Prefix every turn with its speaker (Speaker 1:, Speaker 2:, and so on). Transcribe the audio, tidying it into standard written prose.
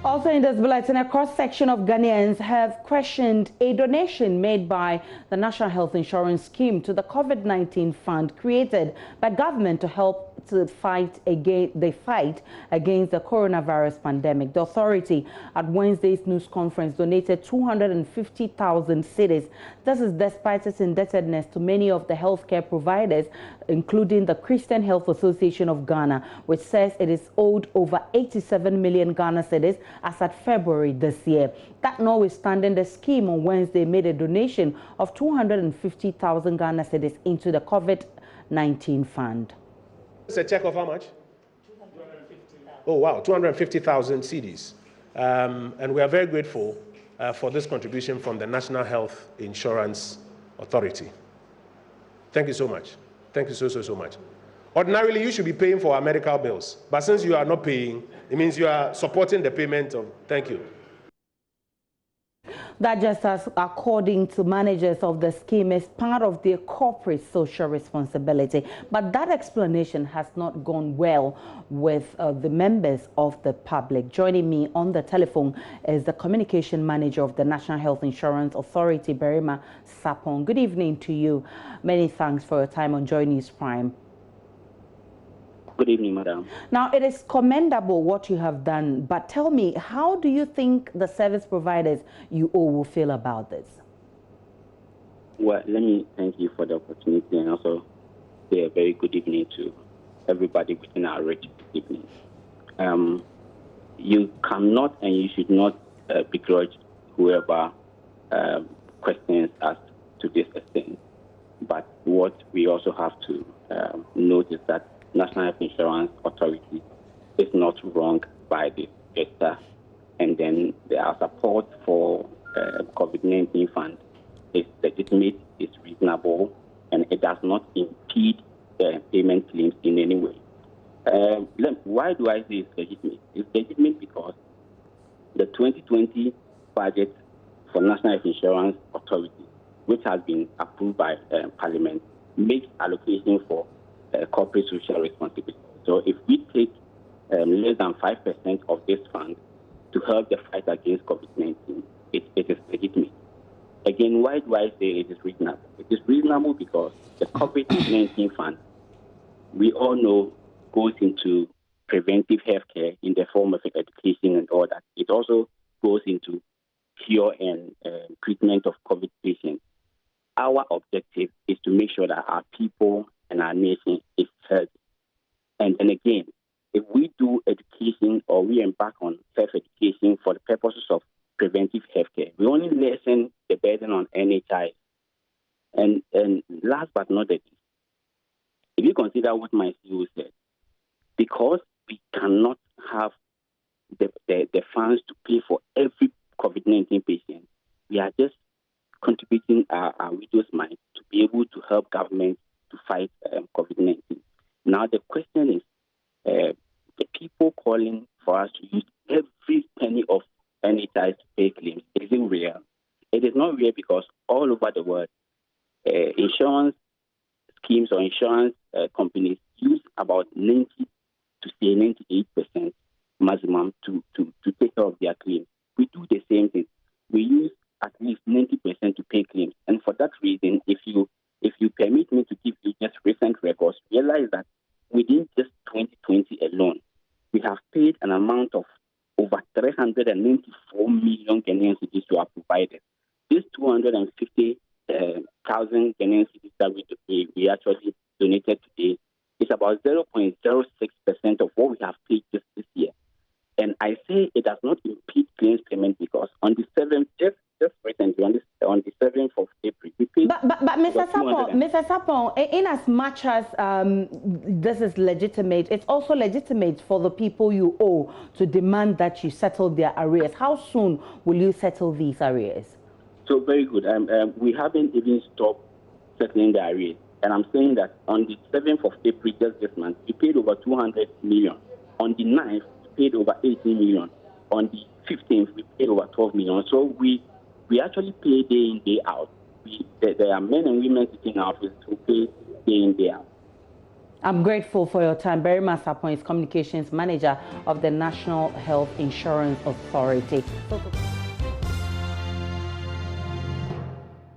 Speaker 1: Also in this bulletin, a cross-section of Ghanaians have questioned a donation made by the National Health Insurance Scheme to the COVID-19 fund created by government to help to fight against the coronavirus pandemic. The authority at Wednesday's news conference donated 250,000 cedis. This is despite its indebtedness to many of the healthcare providers, including the Christian Health Association of Ghana, which says it is owed over 87 million Ghana cedis as at February this year. That notwithstanding, the scheme on Wednesday made a donation of 250,000 Ghana cedis into the COVID-19 fund.
Speaker 2: It's a check of how much? 250,000. Oh, wow, 250,000 cedis. And we are very grateful for this contribution from the National Health Insurance Authority. Thank you so much. Thank you so much. Ordinarily, you should be paying for our medical bills, but since you are not paying, it means you are supporting the payment of. Thank you.
Speaker 1: That, just as according to managers of the scheme, is part of their corporate social responsibility. But that explanation has not gone well with the members of the public. Joining me on the telephone is the communication manager of the National Health Insurance Authority, Berima Sapon. Good evening to you. Many thanks for your time on Joy News Prime.
Speaker 3: Good evening, madam.
Speaker 1: Now, it is commendable what you have done, but tell me, how do you think the service providers you owe will feel about this?
Speaker 3: Well, let me thank you for the opportunity and also say a very good evening to everybody within our rich evening. You cannot and you should not begrudge whoever questions us to this extent. But what we also have to note is that National Health Insurance Authority is not wrong by the gesture, and then our support for COVID-19 fund is legitimate, is reasonable, and it does not impede payment claims in any way. Why do I say it's legitimate? It's legitimate because the 2020 budget for National Health Insurance Authority, which has been approved by Parliament, makes allocation for corporate social responsibility. So if we take less than 5% of this fund to help the fight against COVID-19, it is legitimate. Again, why do I say it is reasonable? It is reasonable because the COVID-19 fund, we all know, goes into preventive healthcare in the form of education and all that. It also goes into cure and treatment of COVID patients. Our objective is to make sure that our people and our nation is healthy. And then again, if we do education or we embark on self-education for the purposes of preventive healthcare, we only lessen the burden on NHIS. And last but not least, if you consider what my CEO said, because we cannot have the funds to pay for every COVID-19 patient, we are just contributing our widow's mite to be able to help government to fight COVID-19. Now the question is, the people calling for us to use every penny of NHIS to pay claims, is it real? It is not real because all over the world, insurance schemes or insurance companies use about 90 to say 98% maximum to take care of their claims. We do the same thing. We use at least 90% to pay claims. And for that reason, if you permit me to give you just recent records, realize that within just 2020 alone, we have paid an amount of over 394 million Ghanaian cedis to our providers. This 250,000 Ghanaian cedis that we actually donated today is about 0.06% of what we have paid just this year. And I say it does not impede claims payment because on the 7th, just recently, on the 7th of April, we paid.
Speaker 1: But Mr. Sapon, in as much as this is legitimate, it's also legitimate for the people you owe to demand that you settle their arrears. How soon will you settle these arrears?
Speaker 3: So very good. We haven't even stopped settling the arrears. And I'm saying that on the 7th of April, just this month, we paid over 200 million. On the 9th, we paid over 18 million. On the 15th, we paid over 12 million. So we actually pay day in, day out. There are men and women sitting in our office who pay day in, day out.
Speaker 1: I'm grateful for your time. Barry Masapon is Communications Manager of the National Health Insurance Authority.